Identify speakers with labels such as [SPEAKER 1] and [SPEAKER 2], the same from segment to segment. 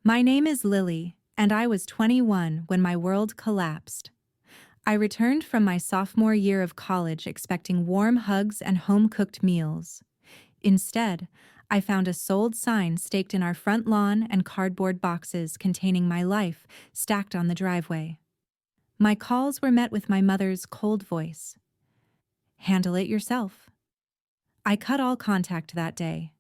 [SPEAKER 1] My name is Lily, and I was 21 when my world collapsed. I returned from my sophomore year of college expecting warm hugs and home-cooked meals. Instead, I found a sold sign staked in our front lawn and cardboard boxes containing my life stacked on the driveway. My calls were met with my mother's cold voice. "Handle it yourself." I cut all contact that day.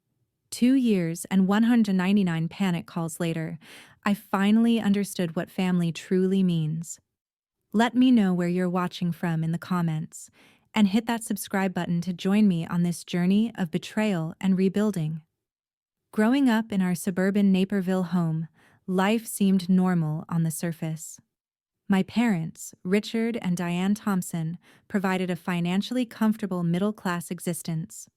[SPEAKER 1] 2 years and 199 panic calls later, I finally understood what family truly means. Let me know where you're watching from in the comments, and hit that subscribe button to join me on this journey of betrayal and rebuilding. Growing up in our suburban Naperville home, life seemed normal on the surface. My parents, Richard and Diane Thompson, provided a financially comfortable middle-class existence.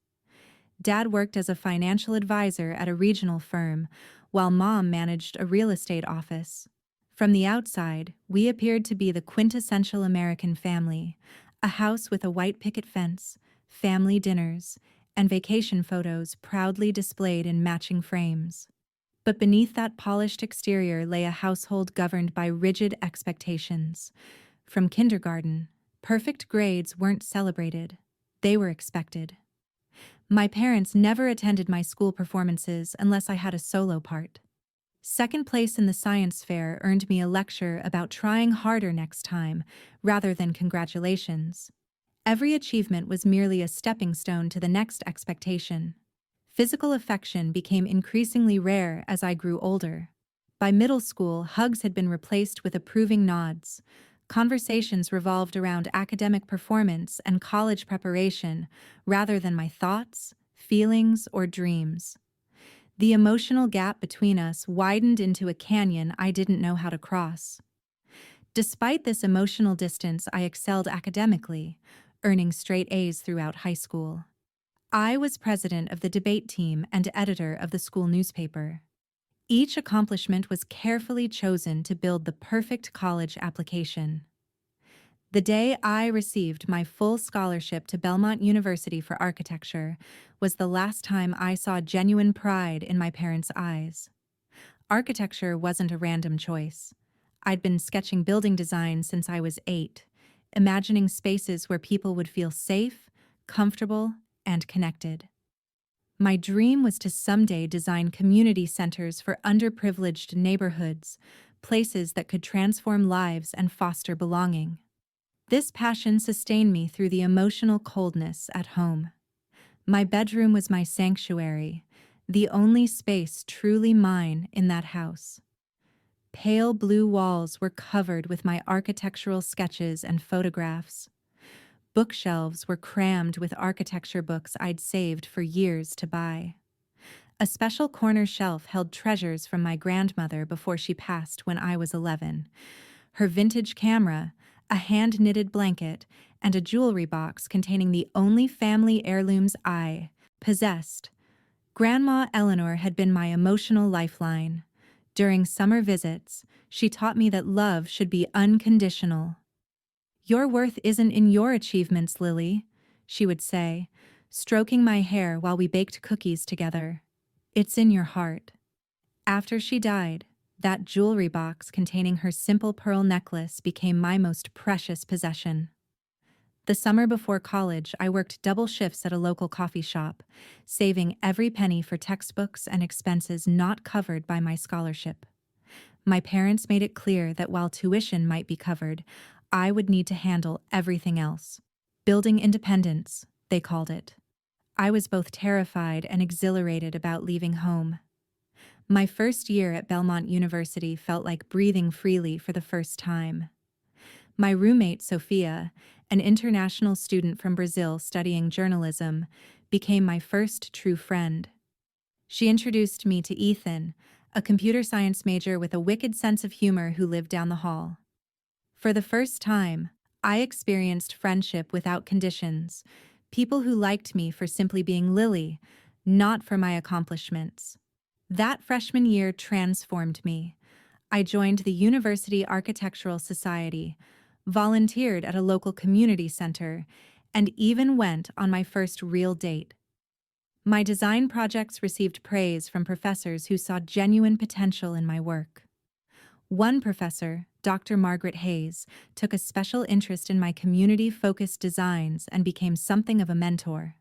[SPEAKER 1] Dad worked as a financial advisor at a regional firm, while Mom managed a real estate office. From the outside, we appeared to be the quintessential American family, a house with a white picket fence, family dinners, and vacation photos proudly displayed in matching frames. But beneath that polished exterior lay a household governed by rigid expectations. From kindergarten, perfect grades weren't celebrated, they were expected. My parents never attended my school performances unless I had a solo part. Second place in the science fair earned me a lecture about trying harder next time, rather than congratulations. Every achievement was merely a stepping stone to the next expectation. Physical affection became increasingly rare as I grew older. By middle school, hugs had been replaced with approving nods. Conversations revolved around academic performance and college preparation rather than my thoughts, feelings, or dreams. The emotional gap between us widened into a canyon I didn't know how to cross. Despite this emotional distance, I excelled academically, earning straight A's throughout high school. I was president of the debate team and editor of the school newspaper. Each accomplishment was carefully chosen to build the perfect college application. The day I received my full scholarship to Belmont University for architecture was the last time I saw genuine pride in my parents' eyes. Architecture wasn't a random choice. I'd been sketching building design since I was 8, imagining spaces where people would feel safe, comfortable, and connected. My dream was to someday design community centers for underprivileged neighborhoods, places that could transform lives and foster belonging. This passion sustained me through the emotional coldness at home. My bedroom was my sanctuary, the only space truly mine in that house. Pale blue walls were covered with my architectural sketches and photographs. Bookshelves were crammed with architecture books I'd saved for years to buy. A special corner shelf held treasures from my grandmother before she passed when I was 11. Her vintage camera, a hand-knitted blanket, and a jewelry box containing the only family heirlooms I possessed. Grandma Eleanor had been my emotional lifeline. During summer visits, she taught me that love should be unconditional. "Your worth isn't in your achievements, Lily," she would say, stroking my hair while we baked cookies together. "It's in your heart." After she died, that jewelry box containing her simple pearl necklace became my most precious possession. The summer before college, I worked double shifts at a local coffee shop, saving every penny for textbooks and expenses not covered by my scholarship. My parents made it clear that while tuition might be covered, I would need to handle everything else. Building independence, they called it. I was both terrified and exhilarated about leaving home. My first year at Belmont University felt like breathing freely for the first time. My roommate, Sophia, an international student from Brazil studying journalism, became my first true friend. She introduced me to Ethan, a computer science major with a wicked sense of humor who lived down the hall. For the first time, I experienced friendship without conditions, people who liked me for simply being Lily, not for my accomplishments. That freshman year transformed me. I joined the University Architectural Society, volunteered at a local community center, and even went on my first real date. My design projects received praise from professors who saw genuine potential in my work. One professor, Dr. Margaret Hayes, took a special interest in my community-focused designs and became something of a mentor.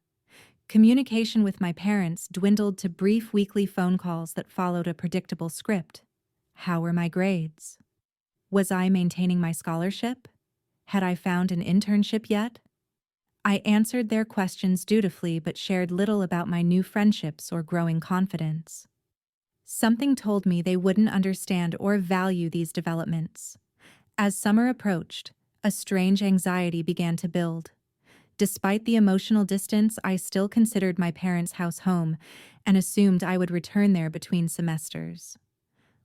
[SPEAKER 1] Communication with my parents dwindled to brief weekly phone calls that followed a predictable script. How were my grades? Was I maintaining my scholarship? Had I found an internship yet? I answered their questions dutifully but shared little about my new friendships or growing confidence. Something told me they wouldn't understand or value these developments. As summer approached, a strange anxiety began to build. Despite the emotional distance, I still considered my parents' house home and assumed I would return there between semesters.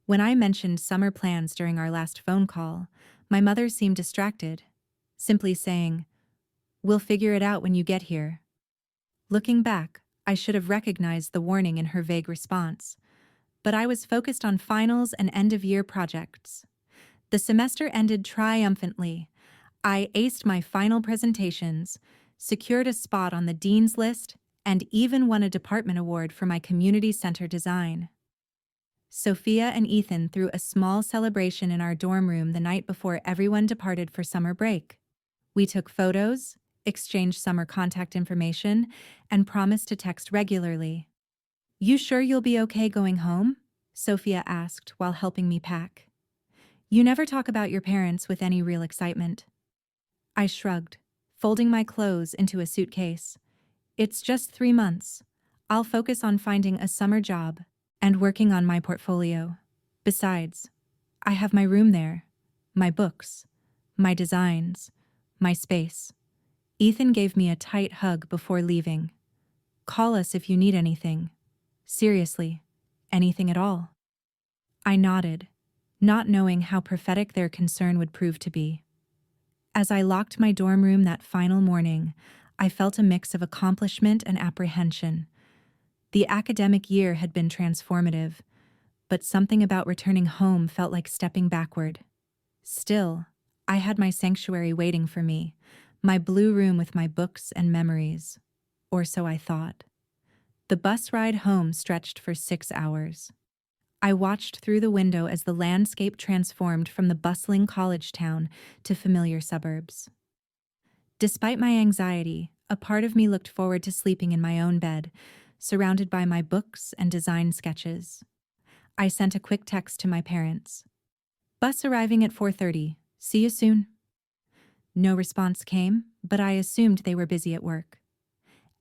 [SPEAKER 1] When I mentioned summer plans during our last phone call, my mother seemed distracted, simply saying, "We'll figure it out when you get here." Looking back, I should have recognized the warning in her vague response, but I was focused on finals and end-of-year projects. The semester ended triumphantly. I aced my final presentations, secured a spot on the dean's list, and even won a department award for my community center design. Sophia and Ethan threw a small celebration in our dorm room the night before everyone departed for summer break. We took photos, exchanged summer contact information, and promised to text regularly. "You sure you'll be okay going home?" Sophia asked while helping me pack. "You never talk about your parents with any real excitement." I shrugged, folding my clothes into a suitcase. "It's just 3 months. I'll focus on finding a summer job and working on my portfolio. Besides, I have my room there, my books, my designs, my space." Ethan gave me a tight hug before leaving. "Call us if you need anything. Seriously, anything at all." I nodded, not knowing how prophetic their concern would prove to be. As I locked my dorm room that final morning, I felt a mix of accomplishment and apprehension. The academic year had been transformative, but something about returning home felt like stepping backward. Still, I had my sanctuary waiting for me, my blue room with my books and memories. Or so I thought. The bus ride home stretched for 6 hours. I watched through the window as the landscape transformed from the bustling college town to familiar suburbs. Despite my anxiety, a part of me looked forward to sleeping in my own bed, surrounded by my books and design sketches. I sent a quick text to my parents. "Bus arriving at 4:30. See you soon." No response came, but I assumed they were busy at work.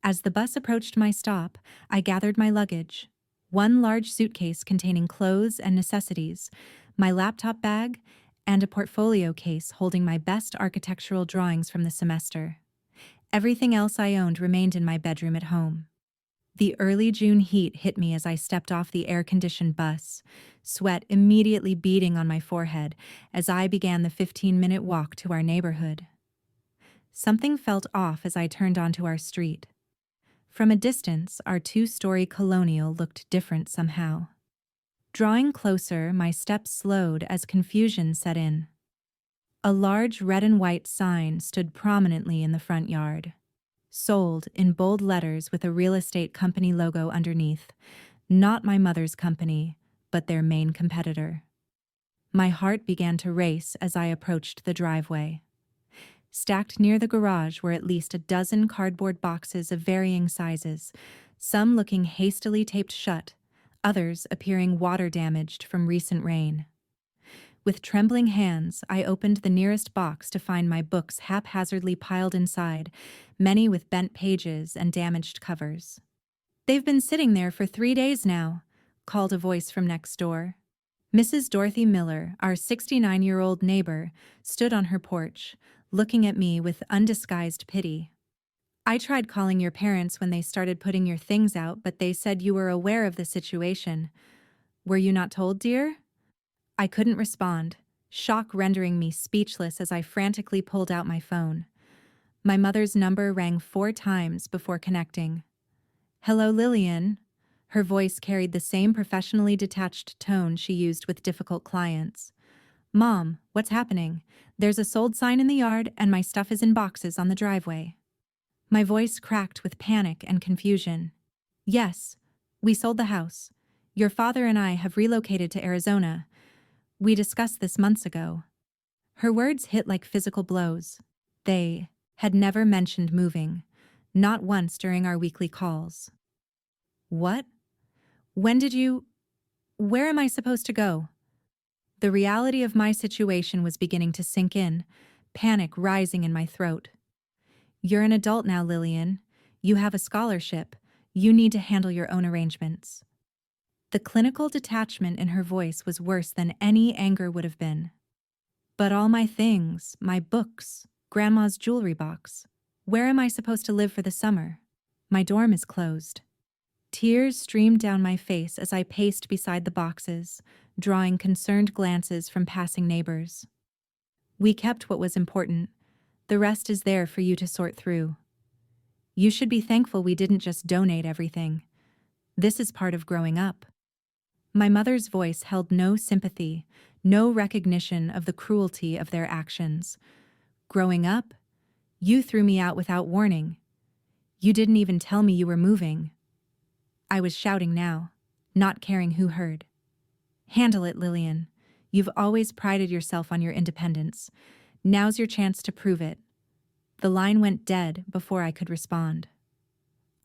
[SPEAKER 1] As the bus approached my stop, I gathered my luggage, one large suitcase containing clothes and necessities, my laptop bag, and a portfolio case holding my best architectural drawings from the semester. Everything else I owned remained in my bedroom at home. The early June heat hit me as I stepped off the air-conditioned bus, sweat immediately beading on my forehead as I began the 15-minute walk to our neighborhood. Something felt off as I turned onto our street. From a distance, our 2-story colonial looked different somehow. Drawing closer, my steps slowed as confusion set in. A large red and white sign stood prominently in the front yard. "Sold" in bold letters with a real estate company logo underneath. Not my mother's company, but their main competitor. My heart began to race as I approached the driveway. Stacked near the garage were at least a dozen cardboard boxes of varying sizes, some looking hastily taped shut, others appearing water-damaged from recent rain. With trembling hands, I opened the nearest box to find my books haphazardly piled inside, many with bent pages and damaged covers. "They've been sitting there for 3 days now," called a voice from next door. Mrs. Dorothy Miller, our 69-year-old neighbor, stood on her porch, looking at me with undisguised pity. "I tried calling your parents when they started putting your things out, but they said you were aware of the situation. Were you not told, dear?" I couldn't respond, shock rendering me speechless as I frantically pulled out my phone. My mother's number rang 4 times before connecting. "Hello, Lillian." Her voice carried the same professionally detached tone she used with difficult clients. "Mom, what's happening? There's a sold sign in the yard and my stuff is in boxes on the driveway." My voice cracked with panic and confusion. Yes, we sold the house. Your father and I have relocated to Arizona. We discussed this months ago. Her words hit like physical blows. They had never mentioned moving, not once during our weekly calls. What? When did you? Where am I supposed to go? The reality of my situation was beginning to sink in, panic rising in my throat. You're an adult now, Lillian. You have a scholarship. You need to handle your own arrangements. The clinical detachment in her voice was worse than any anger would have been. But all my things, my books, Grandma's jewelry box. Where am I supposed to live for the summer? My dorm is closed. Tears streamed down my face as I paced beside the boxes, drawing concerned glances from passing neighbors. We kept what was important. The rest is there for you to sort through. You should be thankful we didn't just donate everything. This is part of growing up. My mother's voice held no sympathy, no recognition of the cruelty of their actions. Growing up, you threw me out without warning. You didn't even tell me you were moving. I was shouting now, not caring who heard. Handle it, Lillian. You've always prided yourself on your independence. Now's your chance to prove it. The line went dead before I could respond.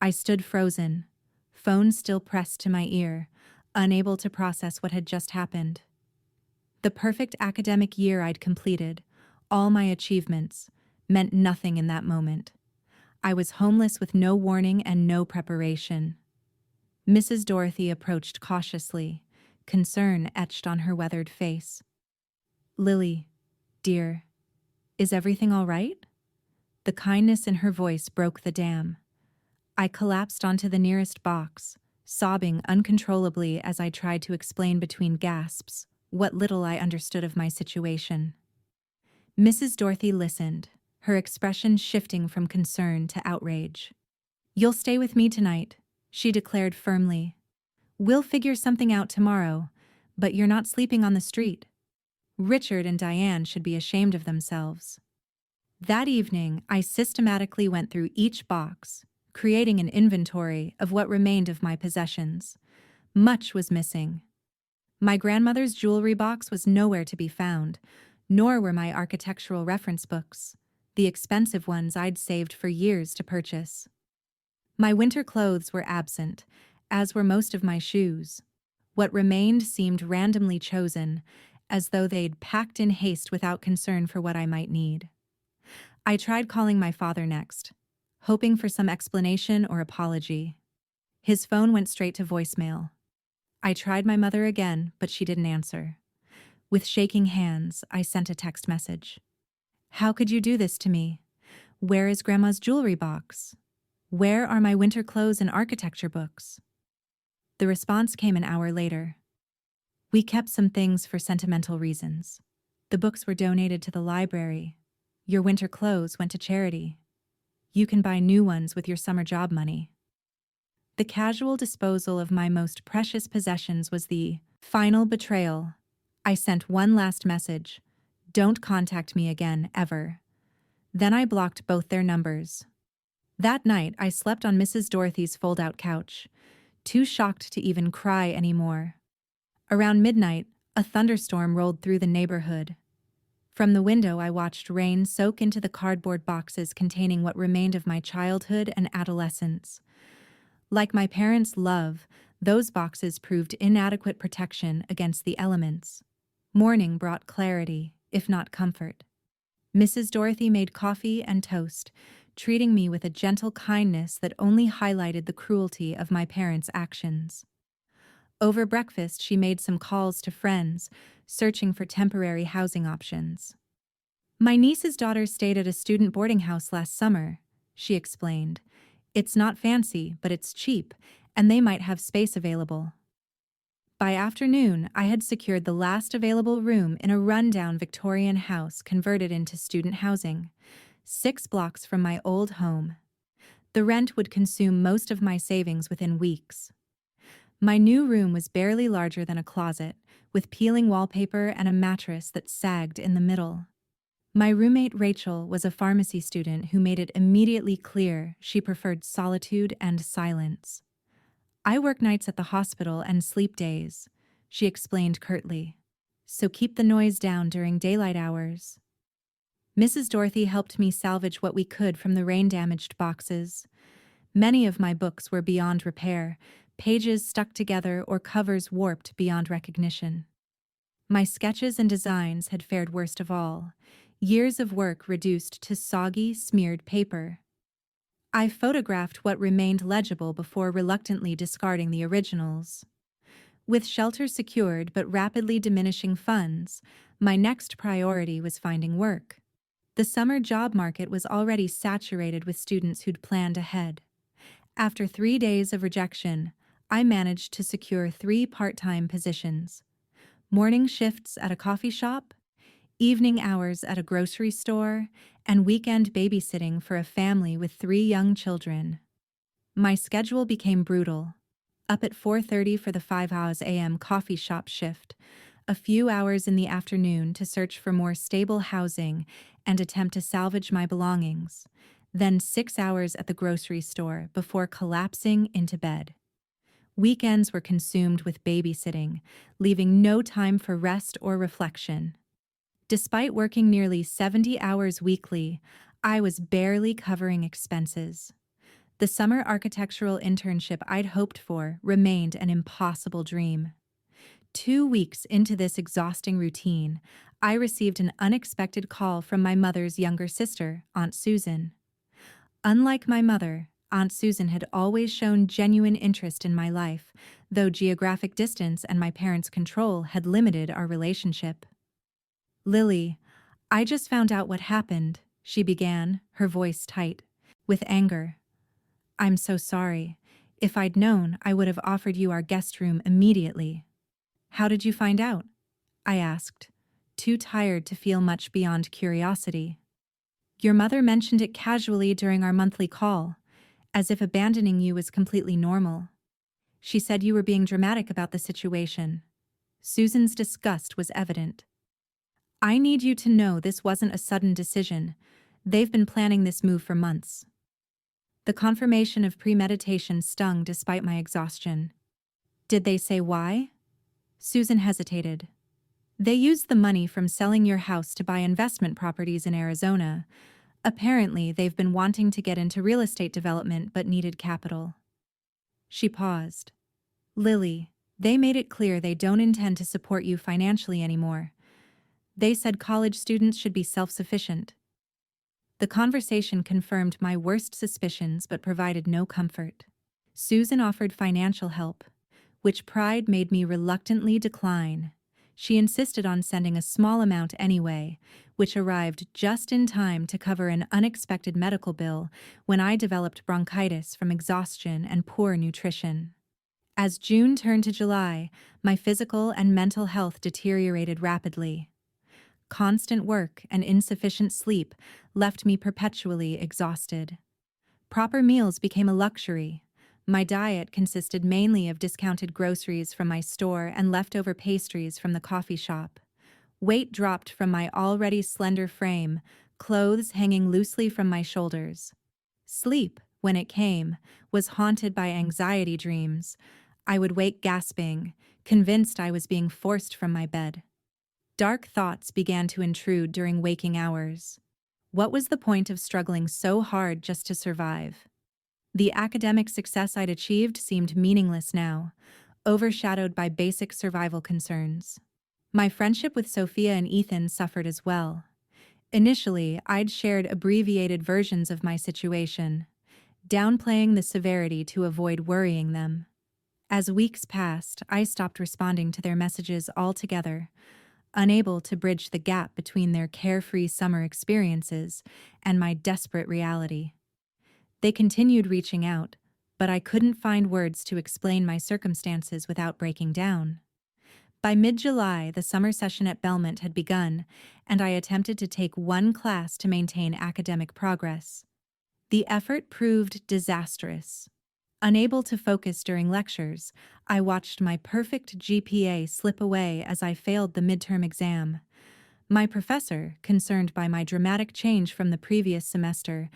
[SPEAKER 1] I stood frozen, phone still pressed to my ear, unable to process what had just happened. The perfect academic year I'd completed, all my achievements, meant nothing in that moment. I was homeless with no warning and no preparation. Mrs. Dorothy approached cautiously, concern etched on her weathered face. Lily, dear, is everything all right? The kindness in her voice broke the dam. I collapsed onto the nearest box, sobbing uncontrollably as I tried to explain between gasps what little I understood of my situation. Mrs. Dorothy listened, her expression shifting from concern to outrage. You'll stay with me tonight, she declared firmly. We'll figure something out tomorrow, but you're not sleeping on the street. Richard and Diane should be ashamed of themselves. That evening, I systematically went through each box, creating an inventory of what remained of my possessions. Much was missing. My grandmother's jewelry box was nowhere to be found, nor were my architectural reference books, the expensive ones I'd saved for years to purchase. My winter clothes were absent, as were most of my shoes. What remained seemed randomly chosen, as though they'd packed in haste without concern for what I might need. I tried calling my father next, hoping for some explanation or apology. His phone went straight to voicemail. I tried my mother again, but she didn't answer. With shaking hands, I sent a text message. How could you do this to me? Where is Grandma's jewelry box? Where are my winter clothes and architecture books? The response came an hour later. We kept some things for sentimental reasons. The books were donated to the library. Your winter clothes went to charity. You can buy new ones with your summer job money. The casual disposal of my most precious possessions was the final betrayal. I sent one last message. Don't contact me again, ever. Then I blocked both their numbers. That night, I slept on Mrs. Dorothy's fold-out couch, too shocked to even cry anymore. Around midnight, a thunderstorm rolled through the neighborhood. From the window, I watched rain soak into the cardboard boxes containing what remained of my childhood and adolescence. Like my parents' love, those boxes proved inadequate protection against the elements. Morning brought clarity, if not comfort. Mrs. Dorothy made coffee and toast, treating me with a gentle kindness that only highlighted the cruelty of my parents' actions. Over breakfast, she made some calls to friends, searching for temporary housing options. My niece's daughter stayed at a student boarding house last summer, she explained. It's not fancy, but it's cheap, and they might have space available. By afternoon, I had secured the last available room in a rundown Victorian house converted into student housing, 6 blocks from my old home. The rent would consume most of my savings within weeks. My new room was barely larger than a closet, with peeling wallpaper and a mattress that sagged in the middle. My roommate Rachel was a pharmacy student who made it immediately clear she preferred solitude and silence. I work nights at the hospital and sleep days, she explained curtly. So keep the noise down during daylight hours. Mrs. Dorothy helped me salvage what we could from the rain-damaged boxes. Many of my books were beyond repair, pages stuck together or covers warped beyond recognition. My sketches and designs had fared worst of all, years of work reduced to soggy, smeared paper. I photographed what remained legible before reluctantly discarding the originals. With shelter secured but rapidly diminishing funds, my next priority was finding work. The summer job market was already saturated with students who'd planned ahead. After 3 days of rejection, I managed to secure 3 part-time positions: morning shifts at a coffee shop, evening hours at a grocery store, and weekend babysitting for a family with 3 young children. My schedule became brutal. Up at 4:30 for the 5 a.m. coffee shop shift, a few hours in the afternoon to search for more stable housing and attempt to salvage my belongings, then 6 hours at the grocery store before collapsing into bed. Weekends were consumed with babysitting, leaving no time for rest or reflection. Despite working nearly 70 hours weekly, I was barely covering expenses. The summer architectural internship I'd hoped for remained an impossible dream. 2 weeks into this exhausting routine, I received an unexpected call from my mother's younger sister, Aunt Susan. Unlike my mother, Aunt Susan had always shown genuine interest in my life, though geographic distance and my parents' control had limited our relationship. "Lily, I just found out what happened," she began, her voice tight with anger. "I'm so sorry. If I'd known, I would have offered you our guest room immediately." "How did you find out?" I asked, too tired to feel much beyond curiosity. "Your mother mentioned it casually during our monthly call, as if abandoning you was completely normal. She said you were being dramatic about the situation." Susan's disgust was evident. "I need you to know this wasn't a sudden decision. They've been planning this move for months." The confirmation of premeditation stung despite my exhaustion. "Did they say why?" Susan hesitated. "They used the money from selling your house to buy investment properties in Arizona. Apparently, they've been wanting to get into real estate development but needed capital." She paused. "Lily, they made it clear they don't intend to support you financially anymore. They said college students should be self-sufficient." The conversation confirmed my worst suspicions but provided no comfort. Susan offered financial help, which pride made me reluctantly decline. She insisted on sending a small amount anyway, which arrived just in time to cover an unexpected medical bill when I developed bronchitis from exhaustion and poor nutrition. As June turned to July, my physical and mental health deteriorated rapidly. Constant work and insufficient sleep left me perpetually exhausted. Proper meals became a luxury. My diet consisted mainly of discounted groceries from my store and leftover pastries from the coffee shop. Weight dropped from my already slender frame, clothes hanging loosely from my shoulders. Sleep, when it came, was haunted by anxiety dreams. I would wake gasping, convinced I was being forced from my bed. Dark thoughts began to intrude during waking hours. What was the point of struggling so hard just to survive? The academic success I'd achieved seemed meaningless now, overshadowed by basic survival concerns. My friendship with Sophia and Ethan suffered as well. Initially, I'd shared abbreviated versions of my situation, downplaying the severity to avoid worrying them. As weeks passed, I stopped responding to their messages altogether, unable to bridge the gap between their carefree summer experiences and my desperate reality. They continued reaching out, but I couldn't find words to explain my circumstances without breaking down. By mid-July, the summer session at Belmont had begun, and I attempted to take one class to maintain academic progress. The effort proved disastrous. Unable to focus during lectures, I watched my perfect GPA slip away as I failed the midterm exam. My professor, concerned by my dramatic change from the previous semester,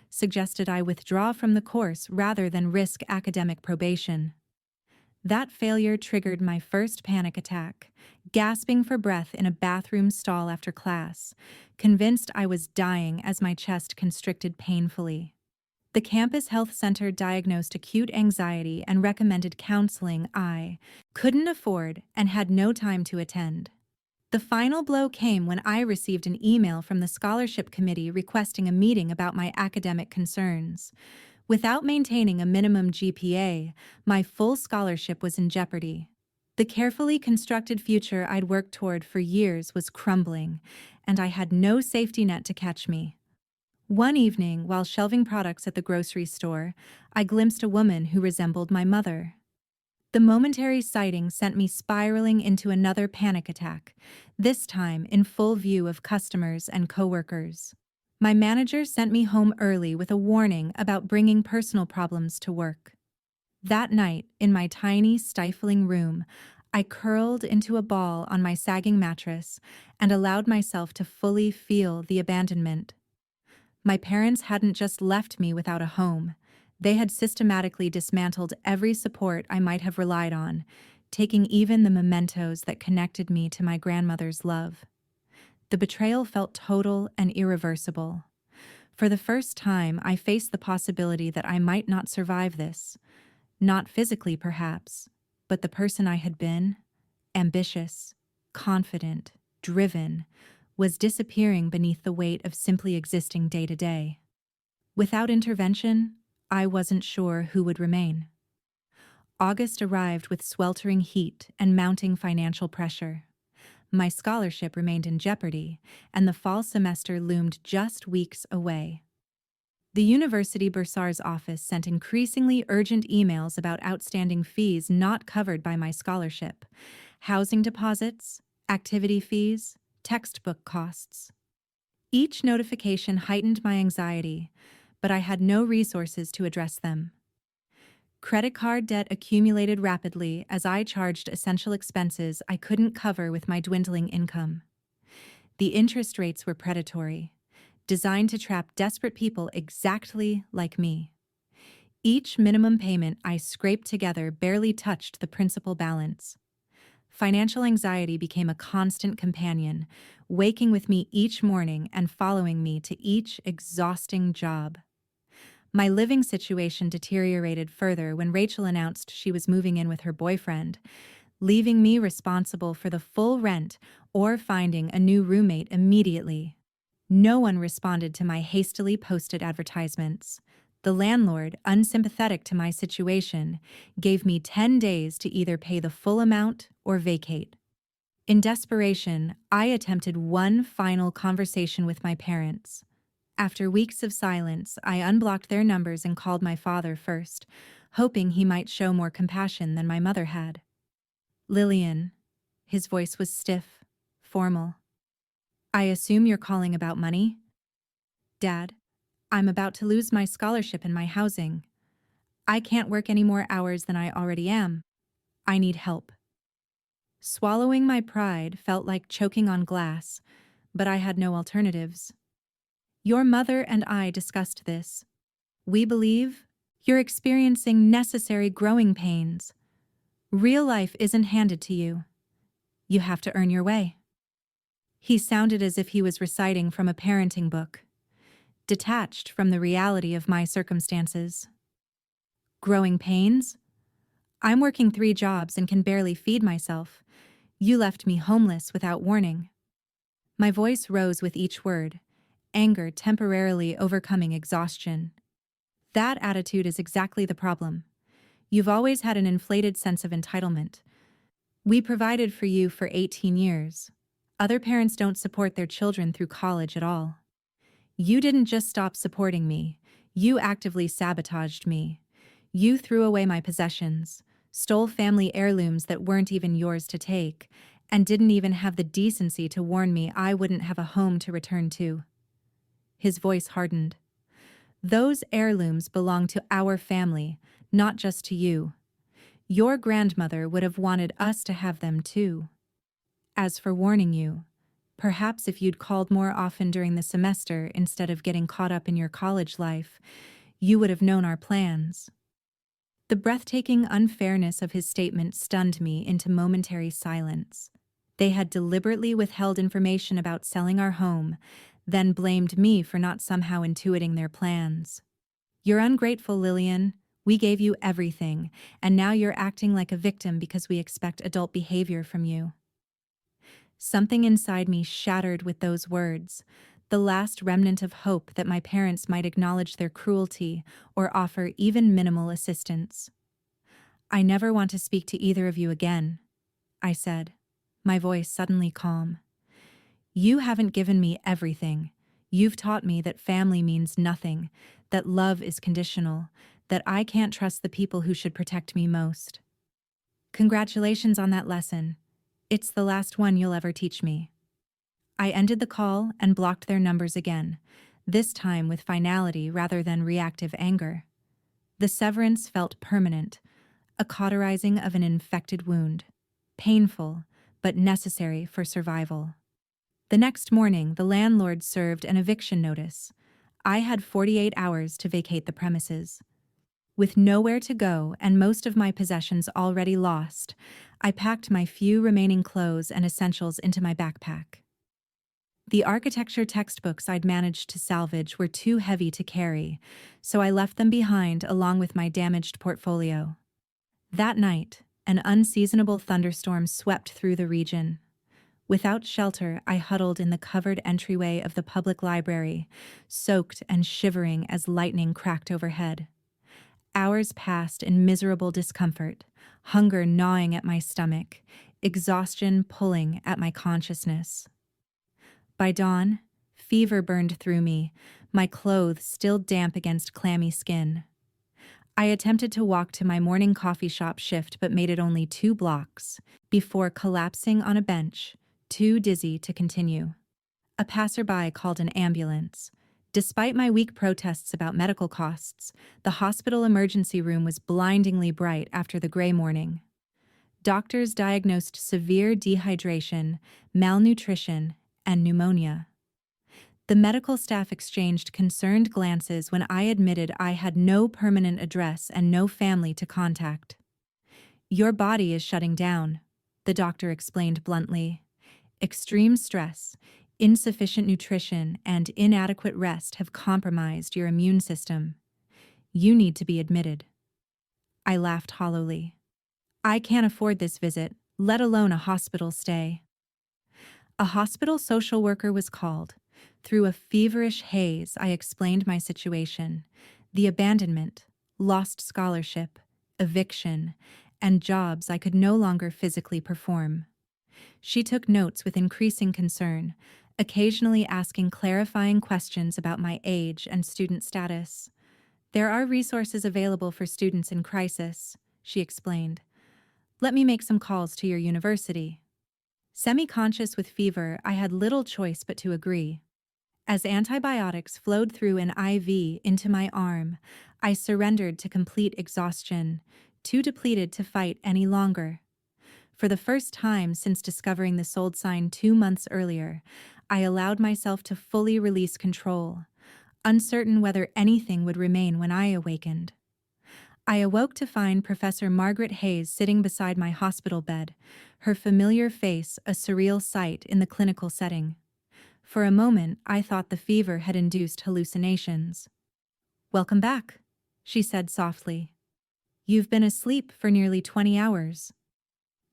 [SPEAKER 1] suggested I withdraw from the course rather than risk academic probation. That failure triggered my first panic attack, gasping for breath in a bathroom stall after class, convinced I was dying as my chest constricted painfully. The campus health center diagnosed acute anxiety and recommended counseling I couldn't afford and had no time to attend. The final blow came when I received an email from the scholarship committee requesting a meeting about my academic concerns. Without maintaining a minimum GPA, my full scholarship was in jeopardy. The carefully constructed future I'd worked toward for years was crumbling, and I had no safety net to catch me. One evening, while shelving products at the grocery store, I glimpsed a woman who resembled my mother. The momentary sighting sent me spiraling into another panic attack, this time in full view of customers and coworkers. My manager sent me home early with a warning about bringing personal problems to work. That night, in my tiny, stifling room, I curled into a ball on my sagging mattress and allowed myself to fully feel the abandonment. My parents hadn't just left me without a home. They had systematically dismantled every support I might have relied on, taking even the mementos that connected me to my grandmother's love. The betrayal felt total and irreversible. For the first time, I faced the possibility that I might not survive this. Not physically, perhaps, but the person I had been, ambitious, confident, driven, was disappearing beneath the weight of simply existing day to day. Without intervention, I wasn't sure who would remain. August arrived with sweltering heat and mounting financial pressure. My scholarship remained in jeopardy, and the fall semester loomed just weeks away. The university bursar's office sent increasingly urgent emails about outstanding fees not covered by my scholarship: housing deposits, activity fees, textbook costs. Each notification heightened my anxiety, but I had no resources to address them. Credit card debt accumulated rapidly as I charged essential expenses I couldn't cover with my dwindling income. The interest rates were predatory, designed to trap desperate people exactly like me. Each minimum payment I scraped together barely touched the principal balance. Financial anxiety became a constant companion, waking with me each morning and following me to each exhausting job. My living situation deteriorated further when Rachel announced she was moving in with her boyfriend, leaving me responsible for the full rent or finding a new roommate immediately. No one responded to my hastily posted advertisements. The landlord, unsympathetic to my situation, gave me 10 days to either pay the full amount or vacate. In desperation, I attempted one final conversation with my parents. After weeks of silence, I unblocked their numbers and called my father first, hoping he might show more compassion than my mother had. "Lillian," his voice was stiff, formal. "I assume you're calling about money?" "Dad, I'm about to lose my scholarship and my housing. I can't work any more hours than I already am. I need help." Swallowing my pride felt like choking on glass, but I had no alternatives. "Your mother and I discussed this. We believe you're experiencing necessary growing pains. Real life isn't handed to you. You have to earn your way." He sounded as if he was reciting from a parenting book, detached from the reality of my circumstances. "Growing pains? I'm working 3 jobs and can barely feed myself. You left me homeless without warning." My voice rose with each word, anger temporarily overcoming exhaustion. "That attitude is exactly the problem. You've always had an inflated sense of entitlement. We provided for you for 18 years. Other parents don't support their children through college at all. You didn't just stop supporting me, you actively sabotaged me. You threw away my possessions, stole family heirlooms that weren't even yours to take, and didn't even have the decency to warn me I wouldn't have a home to return to." His voice hardened. "Those heirlooms belong to our family, not just to you. Your grandmother would have wanted us to have them too. As for warning you, perhaps if you'd called more often during the semester instead of getting caught up in your college life, you would have known our plans." The breathtaking unfairness of his statement stunned me into momentary silence. They had deliberately withheld information about selling our home, then blamed me for not somehow intuiting their plans. "You're ungrateful, Lillian. We gave you everything, and now you're acting like a victim because we expect adult behavior from you." Something inside me shattered with those words, the last remnant of hope that my parents might acknowledge their cruelty or offer even minimal assistance. "I never want to speak to either of you again," I said, my voice suddenly calm. "You haven't given me everything. You've taught me that family means nothing, that love is conditional, that I can't trust the people who should protect me most. Congratulations on that lesson. It's the last one you'll ever teach me." I ended the call and blocked their numbers again, this time with finality rather than reactive anger. The severance felt permanent, a cauterizing of an infected wound. Painful, but necessary for survival. The next morning, the landlord served an eviction notice. I had 48 hours to vacate the premises. With nowhere to go and most of my possessions already lost, I packed my few remaining clothes and essentials into my backpack. The architecture textbooks I'd managed to salvage were too heavy to carry, so I left them behind along with my damaged portfolio. That night, an unseasonable thunderstorm swept through the region. Without shelter, I huddled in the covered entryway of the public library, soaked and shivering as lightning cracked overhead. Hours passed in miserable discomfort, hunger gnawing at my stomach, exhaustion pulling at my consciousness. By dawn, fever burned through me, my clothes still damp against clammy skin. I attempted to walk to my morning coffee shop shift but made it only 2 blocks, before collapsing on a bench, too dizzy to continue. A passerby called an ambulance. Despite my weak protests about medical costs, the hospital emergency room was blindingly bright after the gray morning. Doctors diagnosed severe dehydration, malnutrition, and pneumonia. The medical staff exchanged concerned glances when I admitted I had no permanent address and no family to contact. "Your body is shutting down," the doctor explained bluntly. "Extreme stress, insufficient nutrition, and inadequate rest have compromised your immune system. You need to be admitted." I laughed hollowly. "I can't afford this visit, let alone a hospital stay." A hospital social worker was called. Through a feverish haze, I explained my situation: the abandonment, lost scholarship, eviction, and jobs I could no longer physically perform. She took notes with increasing concern, occasionally asking clarifying questions about my age and student status. "There are resources available for students in crisis," she explained. "Let me make some calls to your university." Semi-conscious with fever, I had little choice but to agree. As antibiotics flowed through an IV into my arm, I surrendered to complete exhaustion, too depleted to fight any longer. For the first time since discovering the sold sign 2 months earlier, I allowed myself to fully release control, uncertain whether anything would remain when I awakened. I awoke to find Professor Margaret Hayes sitting beside my hospital bed, her familiar face a surreal sight in the clinical setting. For a moment, I thought the fever had induced hallucinations. "Welcome back," she said softly. "You've been asleep for nearly 20 hours."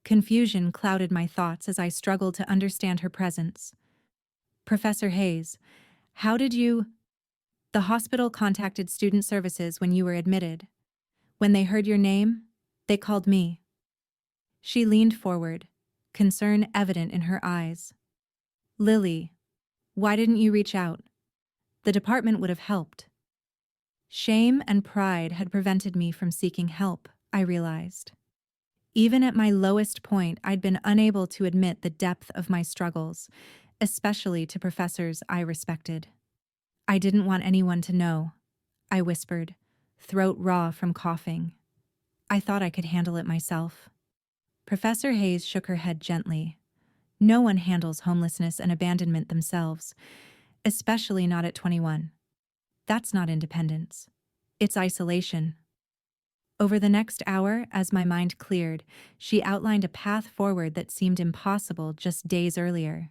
[SPEAKER 1] Confusion clouded my thoughts as I struggled to understand her presence. "Professor Hayes, how did you—" "The hospital contacted student services when you were admitted. When they heard your name, they called me." She leaned forward, concern evident in her eyes. "Lily, why didn't you reach out? The department would have helped." Shame and pride had prevented me from seeking help, I realized. Even at my lowest point, I'd been unable to admit the depth of my struggles, especially to professors I respected. "I didn't want anyone to know," I whispered, throat raw from coughing. "I thought I could handle it myself." Professor Hayes shook her head gently. "No one handles homelessness and abandonment themselves, especially not at 21. That's not independence. It's isolation." Over the next hour, as my mind cleared, she outlined a path forward that seemed impossible just days earlier.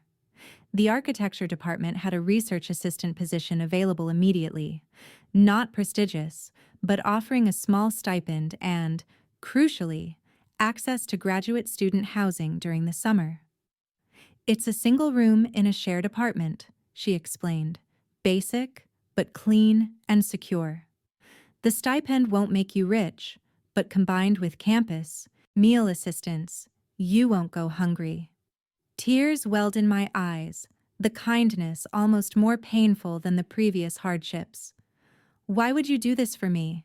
[SPEAKER 1] The architecture department had a research assistant position available immediately. Not prestigious, but offering a small stipend and, crucially, access to graduate student housing during the summer. It's a single room in a shared apartment, she explained. Basic, but clean and secure. The stipend won't make you rich, but combined with campus, meal assistance, you won't go hungry. Tears welled in my eyes, the kindness almost more painful than the previous hardships. Why would you do this for me?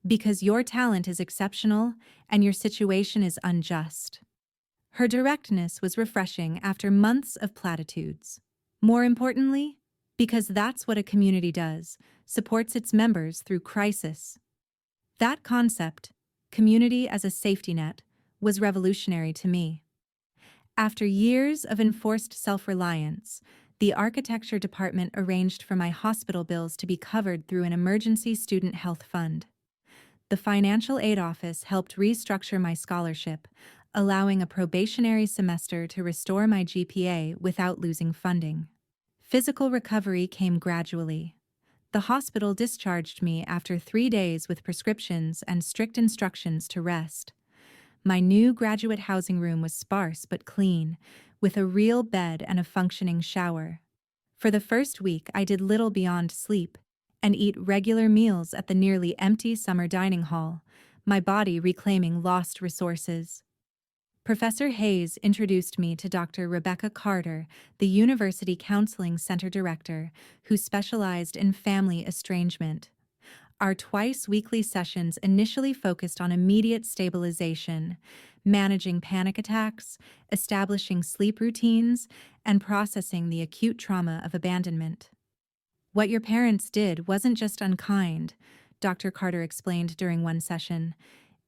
[SPEAKER 1] Because your talent is exceptional and your situation is unjust. Her directness was refreshing after months of platitudes. More importantly, because that's what a community does, supports its members through crisis. That concept, community as a safety net, was revolutionary to me. After years of enforced self-reliance, the architecture department arranged for my hospital bills to be covered through an emergency student health fund. The financial aid office helped restructure my scholarship, allowing a probationary semester to restore my GPA without losing funding. Physical recovery came gradually. The hospital discharged me after 3 days with prescriptions and strict instructions to rest. My new graduate housing room was sparse but clean, with a real bed and a functioning shower. For the first week, I did little beyond sleep and eat regular meals at the nearly empty summer dining hall, my body reclaiming lost resources. Professor Hayes introduced me to Dr. Rebecca Carter, the University Counseling Center Director, who specialized in family estrangement. Our twice-weekly sessions initially focused on immediate stabilization, managing panic attacks, establishing sleep routines, and processing the acute trauma of abandonment. What your parents did wasn't just unkind, Dr. Carter explained during one session.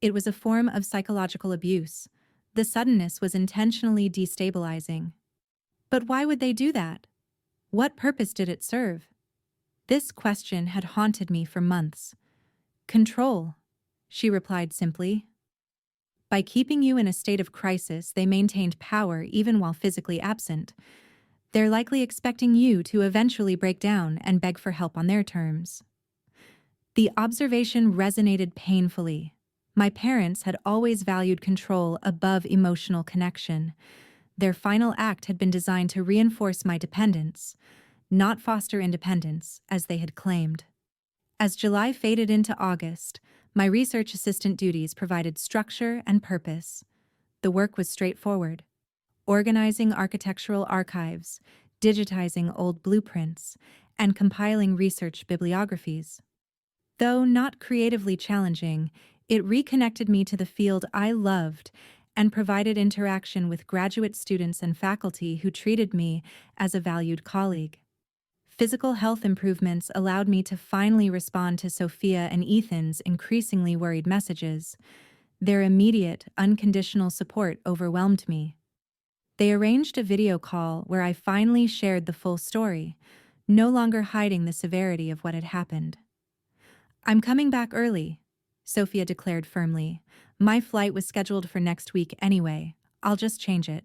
[SPEAKER 1] It was a form of psychological abuse. The suddenness was intentionally destabilizing. But why would they do that? What purpose did it serve? This question had haunted me for months. Control, she replied simply. By keeping you in a state of crisis, they maintained power even while physically absent. They're likely expecting you to eventually break down and beg for help on their terms. The observation resonated painfully. My parents had always valued control above emotional connection. Their final act had been designed to reinforce my dependence, not foster independence, as they had claimed. As July faded into August, my research assistant duties provided structure and purpose. The work was straightforward: organizing architectural archives, digitizing old blueprints, and compiling research bibliographies. Though not creatively challenging, it reconnected me to the field I loved and provided interaction with graduate students and faculty who treated me as a valued colleague. Physical health improvements allowed me to finally respond to Sophia and Ethan's increasingly worried messages. Their immediate, unconditional support overwhelmed me. They arranged a video call where I finally shared the full story, no longer hiding the severity of what had happened. "I'm coming back early," Sophia declared firmly. "My flight was scheduled for next week anyway. I'll just change it.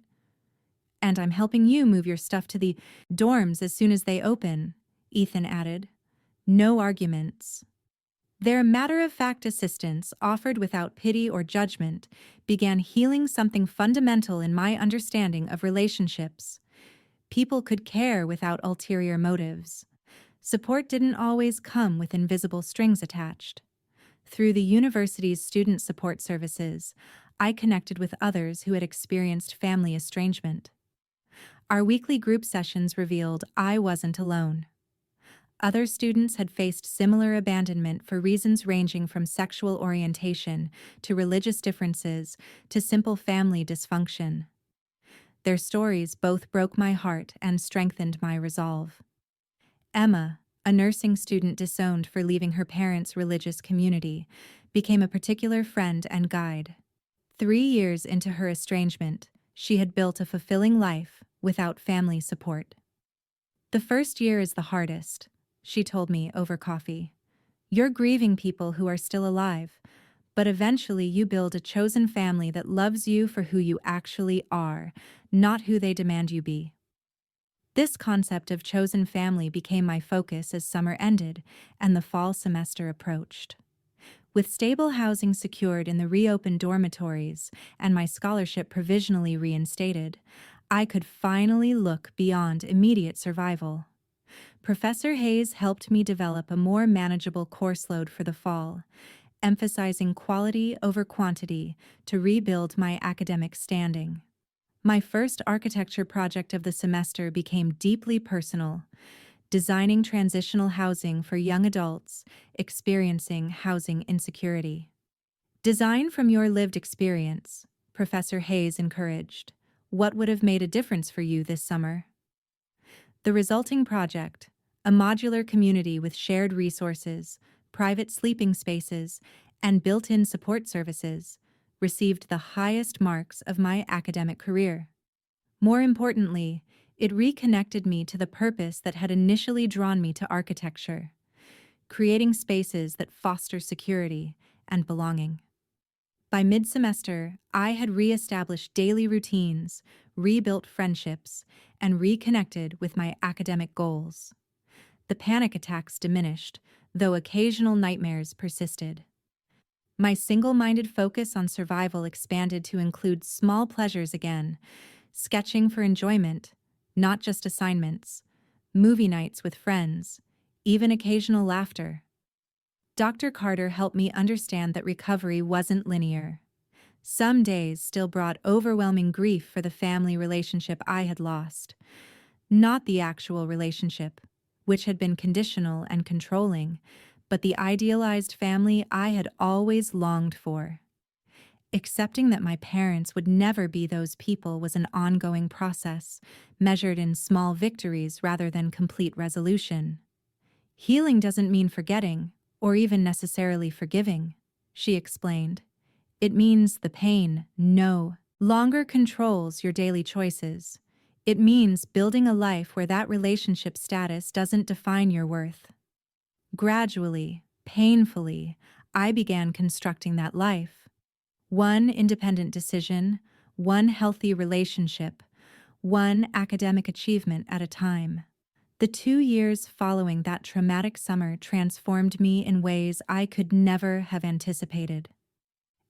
[SPEAKER 1] And I'm helping you move your stuff to the dorms as soon as they open," Ethan added. No arguments. Their matter-of-fact assistance, offered without pity or judgment, began healing something fundamental in my understanding of relationships. People could care without ulterior motives. Support didn't always come with invisible strings attached. Through the university's student support services, I connected with others who had experienced family estrangement. Our weekly group sessions revealed I wasn't alone. Other students had faced similar abandonment for reasons ranging from sexual orientation to religious differences to simple family dysfunction. Their stories both broke my heart and strengthened my resolve. Emma, a nursing student disowned for leaving her parents' religious community, became a particular friend and guide. 3 years into her estrangement, she had built a fulfilling life without family support. "The first year is the hardest," she told me over coffee. "You're grieving people who are still alive, But eventually you build a chosen family that loves you for who you actually are, not who they demand you be. This concept of chosen family became my focus as summer ended and the fall semester approached. With stable housing secured in the reopened dormitories and my scholarship provisionally reinstated, I could finally look beyond immediate survival. Professor Hayes helped me develop a more manageable course load for the fall, emphasizing quality over quantity to rebuild my academic standing. My first architecture project of the semester became deeply personal, designing transitional housing for young adults experiencing housing insecurity. Design from your lived experience, Professor Hayes encouraged. What would have made a difference for you this summer? The resulting project, a modular community with shared resources, private sleeping spaces, and built-in support services, received the highest marks of my academic career. More importantly, it reconnected me to the purpose that had initially drawn me to architecture, creating spaces that foster security and belonging. By mid-semester, I had re-established daily routines, rebuilt friendships, and reconnected with my academic goals. The panic attacks diminished, though occasional nightmares persisted. My single-minded focus on survival expanded to include small pleasures again, sketching for enjoyment, not just assignments, movie nights with friends, even occasional laughter. Dr. Carter helped me understand that recovery wasn't linear. Some days still brought overwhelming grief for the family relationship I had lost, not the actual relationship, which had been conditional and controlling, but the idealized family I had always longed for. Accepting that my parents would never be those people was an ongoing process, measured in small victories rather than complete resolution. Healing doesn't mean forgetting, or even necessarily forgiving, she explained. It means the pain no longer controls your daily choices. It means building a life where that relationship status doesn't define your worth. Gradually, painfully, I began constructing that life. One independent decision, one healthy relationship, one academic achievement at a time. The 2 years following that traumatic summer transformed me in ways I could never have anticipated.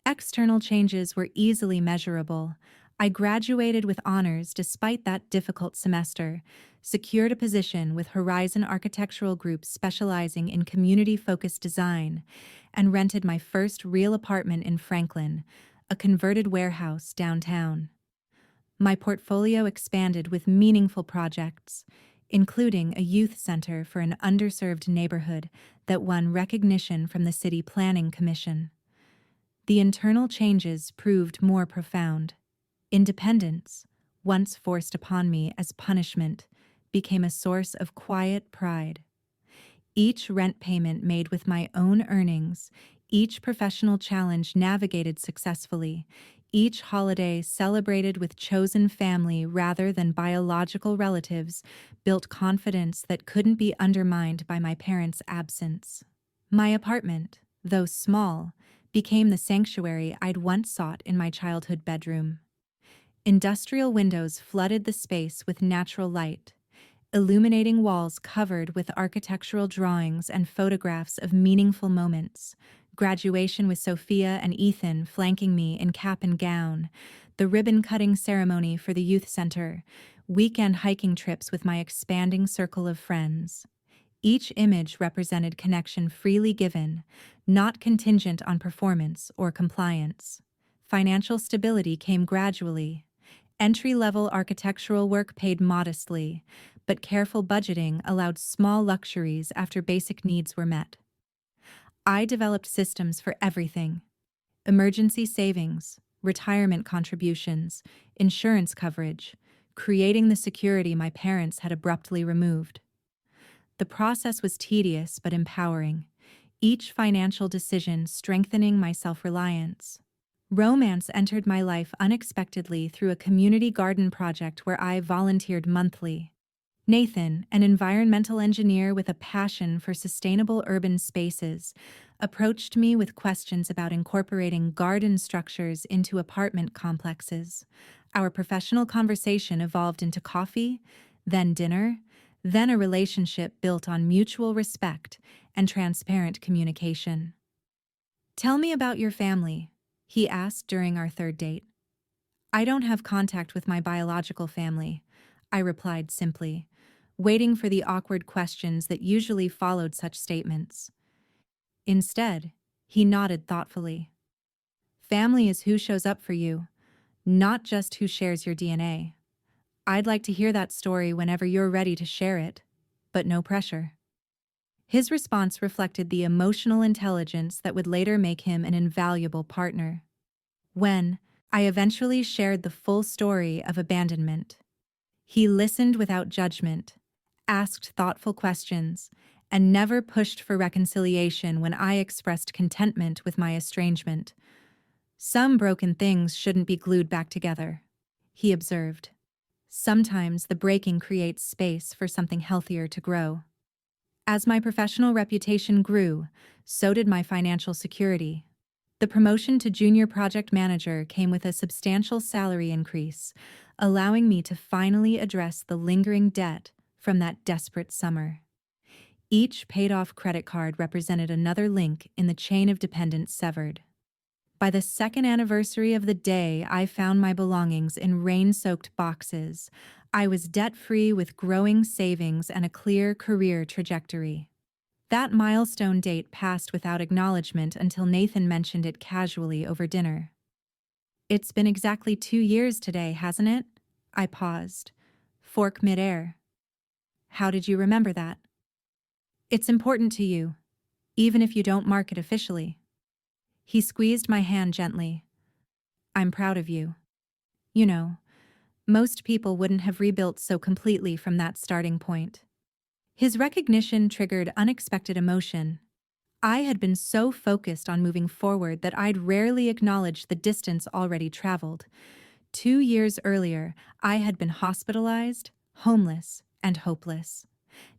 [SPEAKER 1] External changes were easily measurable. I graduated with honors despite that difficult semester, secured a position with Horizon Architectural Group specializing in community-focused design, and rented my first real apartment in Franklin, a converted warehouse downtown. My portfolio expanded with meaningful projects, including a youth center for an underserved neighborhood that won recognition from the City Planning Commission. The internal changes proved more profound. Independence, once forced upon me as punishment, became a source of quiet pride. Each rent payment made with my own earnings, each professional challenge navigated successfully, each holiday celebrated with chosen family rather than biological relatives built confidence that couldn't be undermined by my parents' absence. My apartment, though small, became the sanctuary I'd once sought in my childhood bedroom. Industrial windows flooded the space with natural light, illuminating walls covered with architectural drawings and photographs of meaningful moments. Graduation with Sophia and Ethan flanking me in cap and gown, the ribbon-cutting ceremony for the youth center, weekend hiking trips with my expanding circle of friends. Each image represented connection freely given, not contingent on performance or compliance. Financial stability came gradually. Entry-level architectural work paid modestly, but careful budgeting allowed small luxuries after basic needs were met. I developed systems for everything: emergency savings, retirement contributions, insurance coverage, creating the security my parents had abruptly removed. The process was tedious but empowering, each financial decision strengthening my self-reliance. Romance entered my life unexpectedly through a community garden project where I volunteered monthly. Nathan, an environmental engineer with a passion for sustainable urban spaces, approached me with questions about incorporating garden structures into apartment complexes. Our professional conversation evolved into coffee, then dinner, then a relationship built on mutual respect and transparent communication. "Tell me about your family," he asked during our third date. "I don't have contact with my biological family," I replied simply, waiting for the awkward questions that usually followed such statements. Instead, he nodded thoughtfully. "Family is who shows up for you, not just who shares your DNA. I'd like to hear that story whenever you're ready to share it, but no pressure." His response reflected the emotional intelligence that would later make him an invaluable partner. When I eventually shared the full story of abandonment, he listened without judgment, asked thoughtful questions, and never pushed for reconciliation when I expressed contentment with my estrangement. "Some broken things shouldn't be glued back together," he observed. "Sometimes the breaking creates space for something healthier to grow." As my professional reputation grew, so did my financial security. The promotion to junior project manager came with a substantial salary increase, allowing me to finally address the lingering debt from that desperate summer. Each paid-off credit card represented another link in the chain of dependence severed. By the second anniversary of the day I found my belongings in rain-soaked boxes, I was debt-free with growing savings and a clear career trajectory. That milestone date passed without acknowledgement until Nathan mentioned it casually over dinner. "It's been exactly 2 years today, hasn't it?" I paused, fork midair. "How did you remember that?" "It's important to you, even if you don't mark it officially." He squeezed my hand gently. "I'm proud of you. You know, most people wouldn't have rebuilt so completely from that starting point." His recognition triggered unexpected emotion. I had been so focused on moving forward that I'd rarely acknowledged the distance already traveled. 2 years earlier, I had been hospitalized, homeless, and hopeless.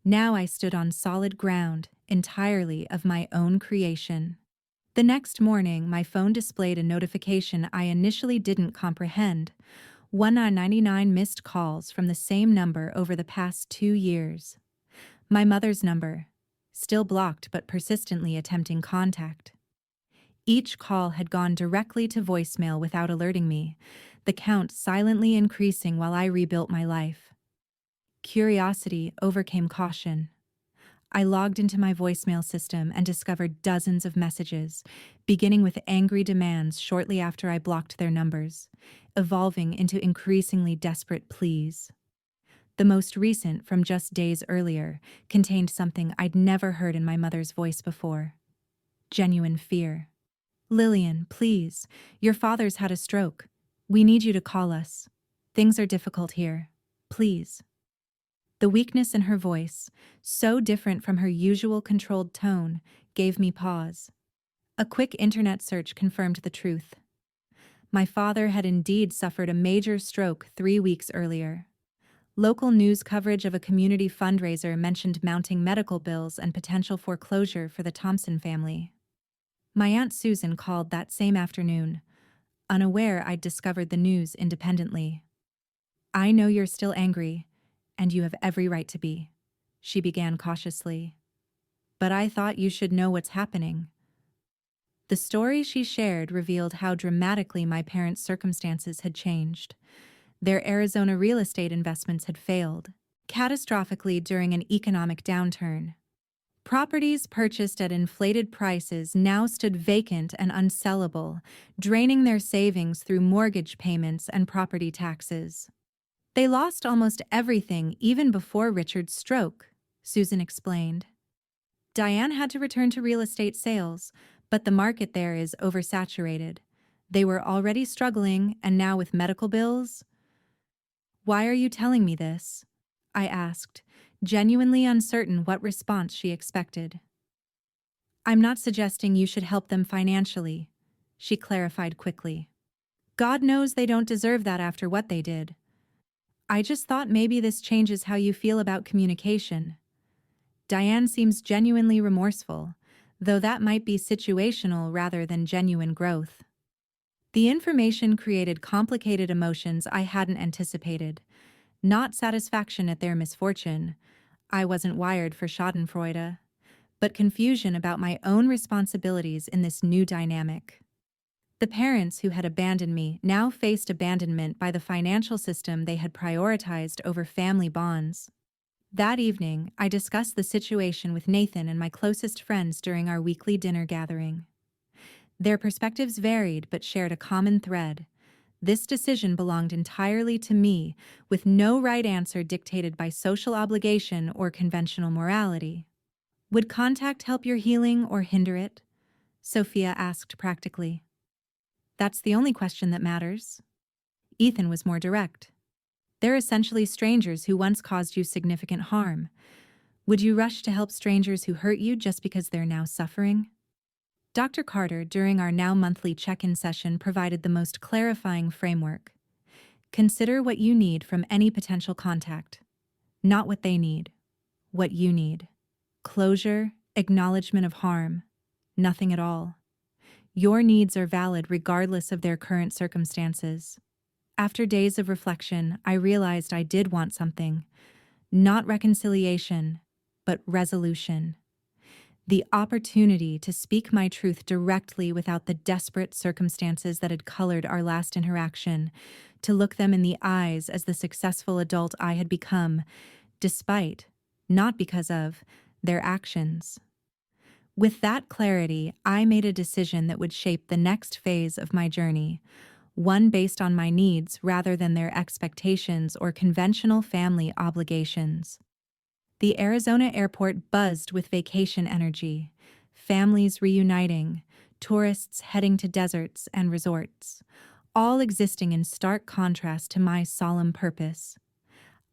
[SPEAKER 1] Now I stood on solid ground, entirely of my own creation. The next morning, my phone displayed a notification I initially didn't comprehend. 199 missed calls from the same number over the past 2 years. My mother's number, still blocked but persistently attempting contact. Each call had gone directly to voicemail without alerting me, the count silently increasing while I rebuilt my life. Curiosity overcame caution. I logged into my voicemail system and discovered dozens of messages, beginning with angry demands shortly after I blocked their numbers, evolving into increasingly desperate pleas. The most recent, from just days earlier, contained something I'd never heard in my mother's voice before. Genuine fear. "Lillian, please, your father's had a stroke. We need you to call us. Things are difficult here. Please." The weakness in her voice, so different from her usual controlled tone, gave me pause. A quick internet search confirmed the truth. My father had indeed suffered a major stroke 3 weeks earlier. Local news coverage of a community fundraiser mentioned mounting medical bills and potential foreclosure for the Thompson family. My Aunt Susan called that same afternoon, unaware I'd discovered the news independently. "I know you're still angry, and you have every right to be," she began cautiously. "But I thought you should know what's happening." The story she shared revealed how dramatically my parents' circumstances had changed. Their Arizona real estate investments had failed, catastrophically during an economic downturn. Properties purchased at inflated prices now stood vacant and unsellable, draining their savings through mortgage payments and property taxes. "They lost almost everything even before Richard's stroke," Susan explained. "Diane had to return to real estate sales, but the market there is oversaturated. They were already struggling, and now with medical bills." "Why are you telling me this?" I asked, genuinely uncertain what response she expected. "I'm not suggesting you should help them financially," she clarified quickly. "God knows they don't deserve that after what they did. I just thought maybe this changes how you feel about communication. Diane seems genuinely remorseful. though that might be situational rather than genuine growth. The information created complicated emotions I hadn't anticipated. Not satisfaction at their misfortune. I wasn't wired for schadenfreude, but confusion about my own responsibilities in this new dynamic. The parents who had abandoned me now faced abandonment by the financial system they had prioritized over family bonds. That evening, I discussed the situation with Nathan and my closest friends during our weekly dinner gathering. Their perspectives varied but shared a common thread. This decision belonged entirely to me, with no right answer dictated by social obligation or conventional morality. Would contact help your healing or hinder it? Sophia asked practically. That's the only question that matters. Ethan was more direct. They're essentially strangers who once caused you significant harm. Would you rush to help strangers who hurt you just because they're now suffering? Dr. Carter, during our now monthly check-in session, provided the most clarifying framework. Consider what you need from any potential contact. Not what they need. What you need. Closure, acknowledgement of harm. Nothing at all. Your needs are valid regardless of their current circumstances. After days of reflection, I realized I did want something. Not reconciliation, but resolution. The opportunity to speak my truth directly without the desperate circumstances that had colored our last interaction, to look them in the eyes as the successful adult I had become, despite, not because of, their actions. With that clarity, I made a decision that would shape the next phase of my journey, one based on my needs rather than their expectations or conventional family obligations. The Arizona airport buzzed with vacation energy, families reuniting, tourists heading to deserts and resorts, all existing in stark contrast to my solemn purpose.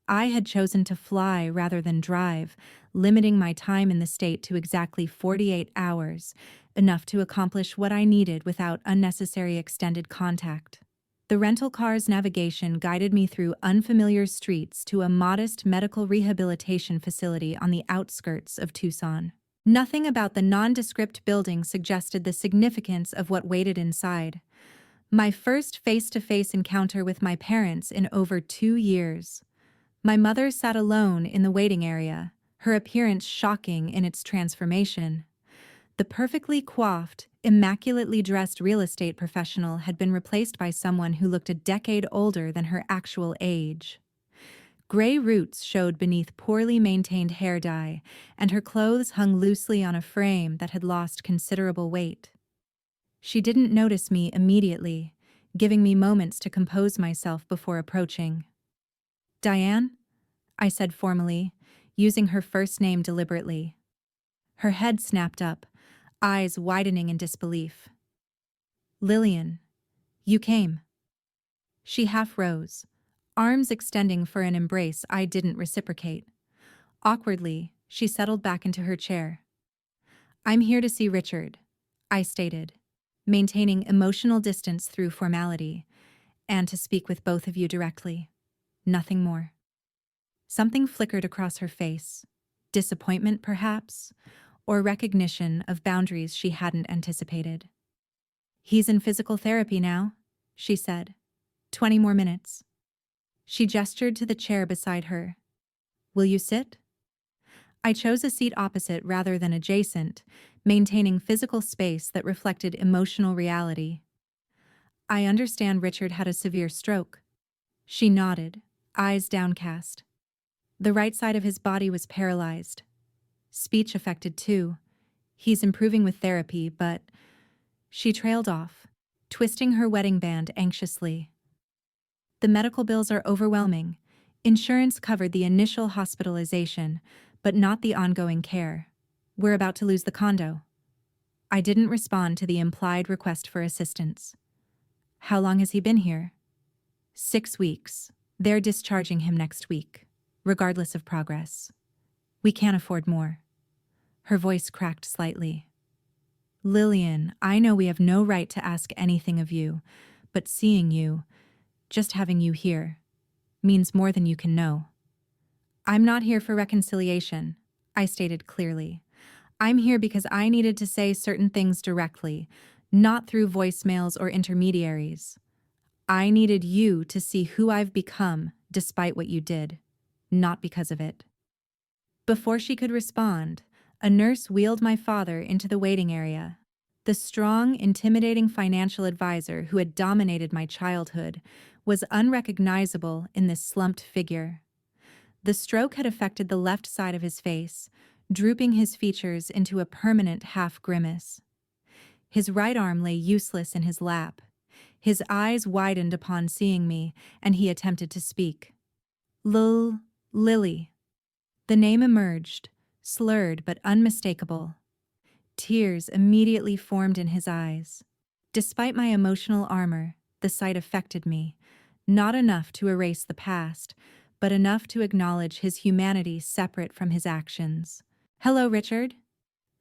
[SPEAKER 1] I had chosen to fly rather than drive, limiting my time in the state to exactly 48 hours, enough to accomplish what I needed without unnecessary extended contact. The rental car's navigation guided me through unfamiliar streets to a modest medical rehabilitation facility on the outskirts of Tucson. Nothing about the nondescript building suggested the significance of what waited inside. My first face-to-face encounter with my parents in over 2 years. My mother sat alone in the waiting area, her appearance shocking in its transformation. The perfectly coiffed, immaculately dressed real estate professional had been replaced by someone who looked a decade older than her actual age. Gray roots showed beneath poorly maintained hair dye, and her clothes hung loosely on a frame that had lost considerable weight. She didn't notice me immediately, giving me moments to compose myself before approaching. "Diane?" I said formally, using her first name deliberately. Her head snapped up, eyes widening in disbelief. "Lillian, you came." She half rose, arms extending for an embrace I didn't reciprocate. Awkwardly, she settled back into her chair. "I'm here to see Richard," I stated, maintaining emotional distance through formality, "and to speak with both of you directly. Nothing more." Something flickered across her face. Disappointment, perhaps, or recognition of boundaries she hadn't anticipated. "He's in physical therapy now," she said. 20 more minutes." She gestured to the chair beside her. "Will you sit?" I chose a seat opposite rather than adjacent, maintaining physical space that reflected emotional reality. "I understand Richard had a severe stroke." She nodded, eyes downcast. The right side of his body was paralyzed. Speech affected too. He's improving with therapy, but... She trailed off, twisting her wedding band anxiously. "The medical bills are overwhelming. Insurance covered the initial hospitalization, but not the ongoing care. We're about to lose the condo." I didn't respond to the implied request for assistance. "How long has he been here?" 6 weeks. They're discharging him next week, regardless of progress. We can't afford more." Her voice cracked slightly. "Lillian, I know we have no right to ask anything of you, but seeing you, just having you here, means more than you can know." "I'm not here for reconciliation," I stated clearly. I'm here because I needed to say certain things directly, not through voicemails or intermediaries. I needed you to see who I've become despite what you did, not because of it." Before she could respond, a nurse wheeled my father into the waiting area. The strong, intimidating financial advisor who had dominated my childhood was unrecognizable in this slumped figure. The stroke had affected the left side of his face, drooping his features into a permanent half-grimace. His right arm lay useless in his lap. His eyes widened upon seeing me, and he attempted to speak. Lily." The name emerged, slurred but unmistakable. Tears immediately formed in his eyes. Despite my emotional armor, the sight affected me, not enough to erase the past, but enough to acknowledge his humanity separate from his actions. "Hello, Richard."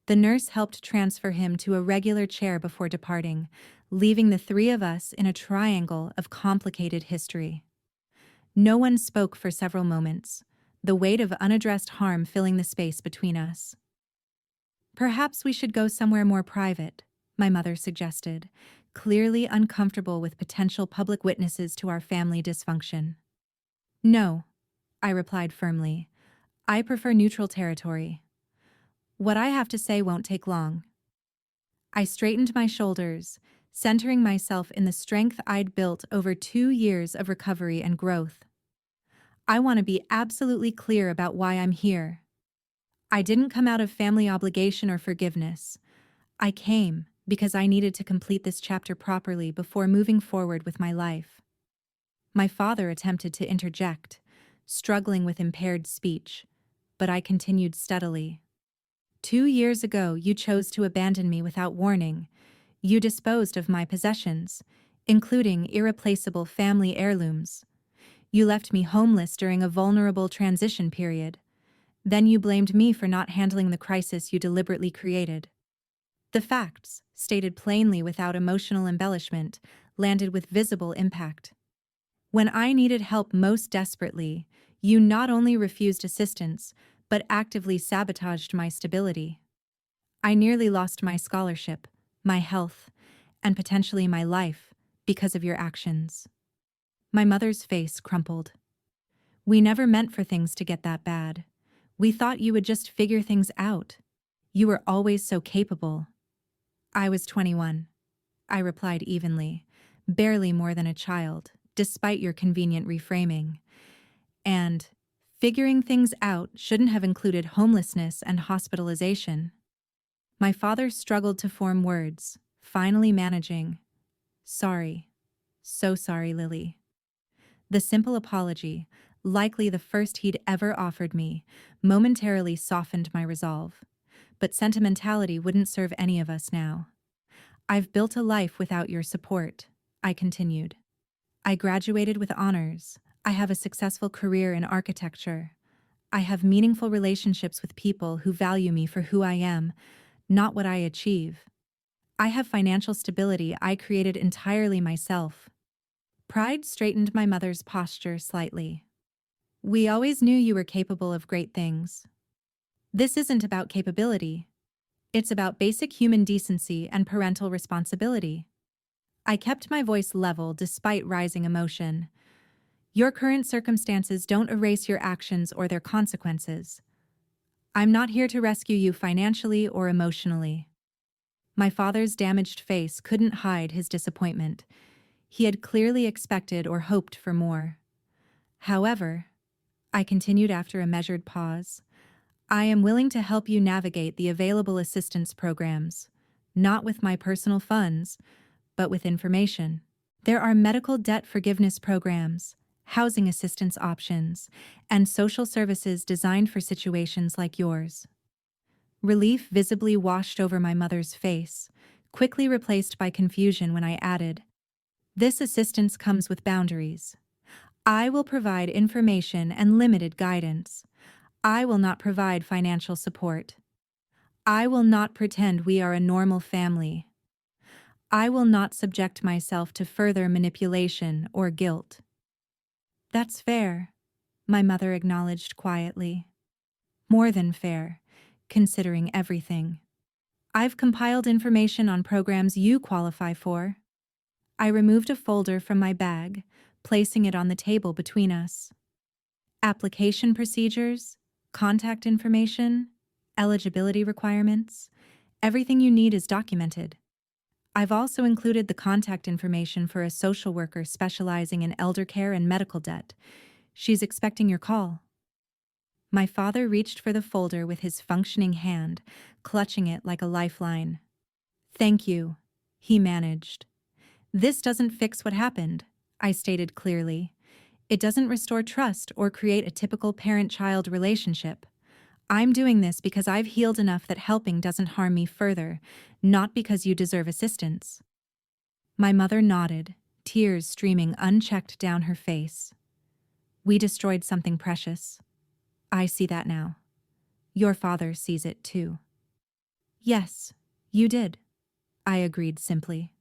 [SPEAKER 1] The nurse helped transfer him to a regular chair before departing, leaving the three of us in a triangle of complicated history. No one spoke for several moments, the weight of unaddressed harm filling the space between us. "Perhaps we should go somewhere more private," my mother suggested, clearly uncomfortable with potential public witnesses to our family dysfunction. "No," I replied firmly. "I prefer neutral territory. What I have to say won't take long." I straightened my shoulders, centering myself in the strength I'd built over 2 years of recovery and growth. "I want to be absolutely clear about why I'm here. I didn't come out of family obligation or forgiveness. I came because I needed to complete this chapter properly before moving forward with my life." My father attempted to interject, struggling with impaired speech, but I continued steadily. "2 years ago, you chose to abandon me without warning. You disposed of my possessions, including irreplaceable family heirlooms. You left me homeless during a vulnerable transition period. Then you blamed me for not handling the crisis you deliberately created." The facts, stated plainly without emotional embellishment, landed with visible impact. When I needed help most desperately, you not only refused assistance, but actively sabotaged my stability. I nearly lost my scholarship, my health, and potentially my life because of your actions. My mother's face crumpled. "We never meant for things to get that bad. We thought you would just figure things out. You were always so capable." "I was 21. I replied evenly, barely more than a child, despite your convenient reframing. "And figuring things out shouldn't have included homelessness and hospitalization." My father struggled to form words, finally managing, "Sorry. So sorry, Lily." The simple apology, likely the first he'd ever offered me, momentarily softened my resolve. But sentimentality wouldn't serve any of us now. "I've built a life without your support," I continued. "I graduated with honors. I have a successful career in architecture. I have meaningful relationships with people who value me for who I am, not what I achieve. I have financial stability I created entirely myself." Pride straightened my mother's posture slightly. "We always knew you were capable of great things. This isn't about capability. It's about basic human decency and parental responsibility." I kept my voice level despite rising emotion. "Your current circumstances don't erase your actions or their consequences. I'm not here to rescue you financially or emotionally." My father's damaged face couldn't hide his disappointment. He had clearly expected or hoped for more. "However," I continued after a measured pause, "I am willing to help you navigate the available assistance programs, not with my personal funds, but with information. There are medical debt forgiveness programs, housing assistance options, and social services designed for situations like yours." Relief visibly washed over my mother's face, quickly replaced by confusion when I added, "This assistance comes with boundaries. I will provide information and limited guidance. I will not provide financial support. I will not pretend we are a normal family. I will not subject myself to further manipulation or guilt." "That's fair," my mother acknowledged quietly. "More than fair. considering everything. I've compiled information on programs you qualify for. I removed a folder from my bag, placing it on the table between us. Application procedures, contact information, eligibility requirements, everything you need is documented. I've also included the contact information for a social worker specializing in elder care and medical debt. She's expecting your call. My father reached for the folder with his functioning hand, clutching it like a lifeline. Thank you, he managed. This doesn't fix what happened, I stated clearly. It doesn't restore trust or create a typical parent-child relationship. I'm doing this because I've healed enough that helping doesn't harm me further, not because you deserve assistance. My mother nodded, tears streaming unchecked down her face. We destroyed something precious. I see that now. Your father sees it too. Yes, you did, I agreed simply.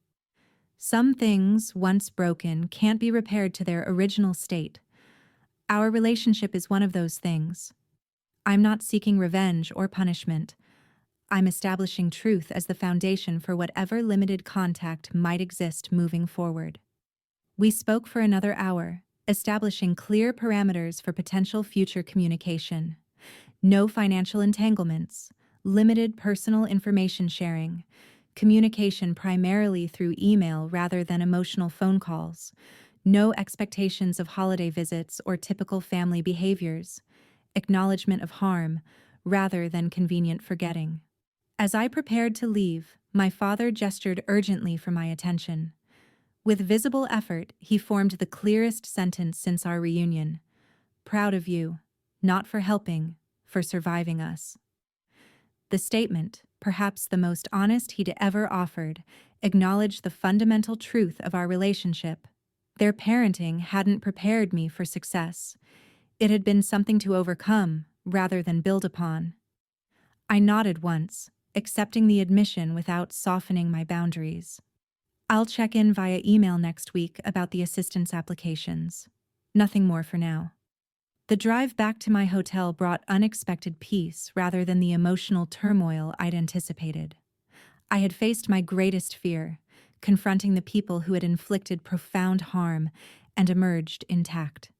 [SPEAKER 1] Some things, once broken, can't be repaired to their original state. Our relationship is one of those things. I'm not seeking revenge or punishment. I'm establishing truth as the foundation for whatever limited contact might exist moving forward. We spoke for another hour, establishing clear parameters for potential future communication. No financial entanglements, limited personal information sharing, communication primarily through email rather than emotional phone calls, no expectations of holiday visits or typical family behaviors, acknowledgement of harm rather than convenient forgetting. As I prepared to leave, my father gestured urgently for my attention. With visible effort, he formed the clearest sentence since our reunion. Proud of you, not for helping, for surviving us. The statement, perhaps the most honest he'd ever offered, acknowledged the fundamental truth of our relationship. Their parenting hadn't prepared me for success. It had been something to overcome, rather than build upon. I nodded once, accepting the admission without softening my boundaries. I'll check in via email next week about the assistance applications. Nothing more for now. The drive back to my hotel brought unexpected peace rather than the emotional turmoil I'd anticipated. I had faced my greatest fear, confronting the people who had inflicted profound harm, and emerged intact.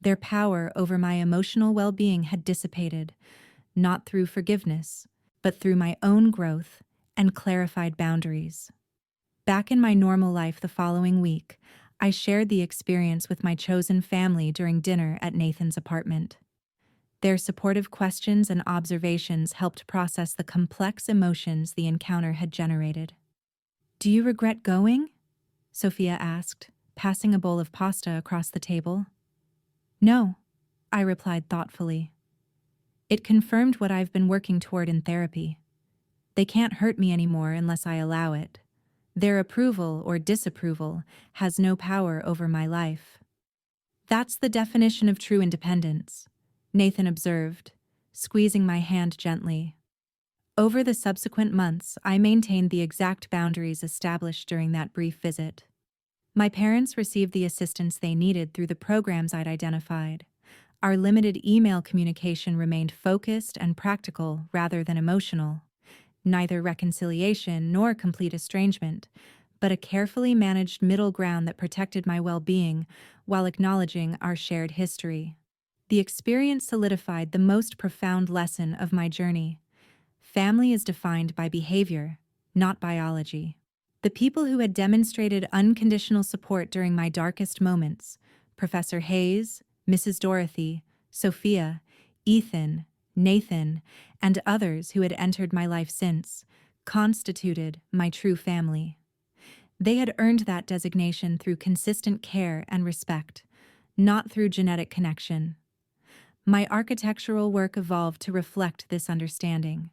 [SPEAKER 1] Their power over my emotional well-being had dissipated, not through forgiveness, but through my own growth and clarified boundaries. Back in my normal life the following week, I shared the experience with my chosen family during dinner at Nathan's apartment. Their supportive questions and observations helped process the complex emotions the encounter had generated. "Do you regret going?" Sophia asked, passing a bowl of pasta across the table. "No," I replied thoughtfully. "It confirmed what I've been working toward in therapy. They can't hurt me anymore unless I allow it. Their approval or disapproval has no power over my life." "That's the definition of true independence," Nathan observed, squeezing my hand gently. Over the subsequent months, I maintained the exact boundaries established during that brief visit. My parents received the assistance they needed through the programs I'd identified. Our limited email communication remained focused and practical rather than emotional. Neither reconciliation nor complete estrangement, but a carefully managed middle ground that protected my well-being while acknowledging our shared history. The experience solidified the most profound lesson of my journey. Family is defined by behavior, not biology. The people who had demonstrated unconditional support during my darkest moments, Professor Hayes, Mrs. Dorothy, Sophia, Ethan, Nathan, and others who had entered my life since, constituted my true family. They had earned that designation through consistent care and respect, not through genetic connection. My architectural work evolved to reflect this understanding,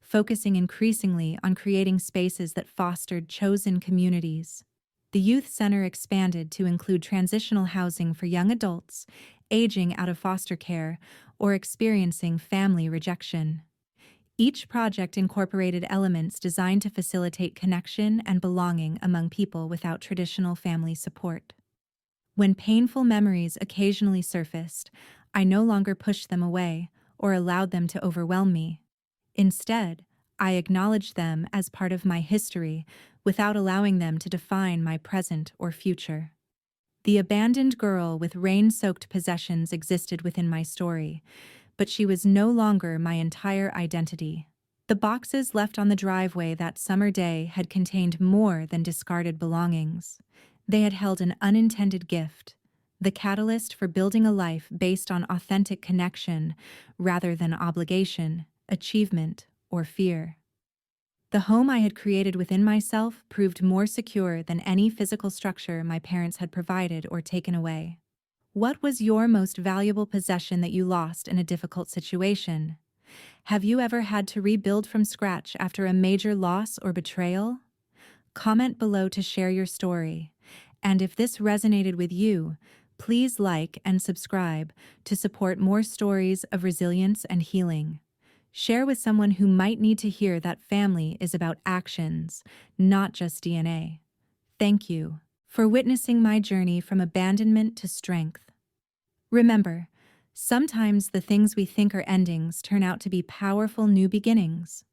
[SPEAKER 1] focusing increasingly on creating spaces that fostered chosen communities. The youth center expanded to include transitional housing for young adults aging out of foster care or experiencing family rejection. Each project incorporated elements designed to facilitate connection and belonging among people without traditional family support. When painful memories occasionally surfaced, I no longer pushed them away or allowed them to overwhelm me. Instead, I acknowledge them as part of my history without allowing them to define my present or future. The abandoned girl with rain-soaked possessions existed within my story, but she was no longer my entire identity. The boxes left on the driveway that summer day had contained more than discarded belongings. They had held an unintended gift, the catalyst for building a life based on authentic connection rather than obligation, achievement, or fear. The home I had created within myself proved more secure than any physical structure my parents had provided or taken away. What was your most valuable possession that you lost in a difficult situation? Have you ever had to rebuild from scratch after a major loss or betrayal? Comment below to share your story. And if this resonated with you, please like and subscribe to support more stories of resilience and healing. Share with someone who might need to hear that family is about actions, not just DNA. Thank you for witnessing my journey from abandonment to strength. Remember, sometimes the things we think are endings turn out to be powerful new beginnings.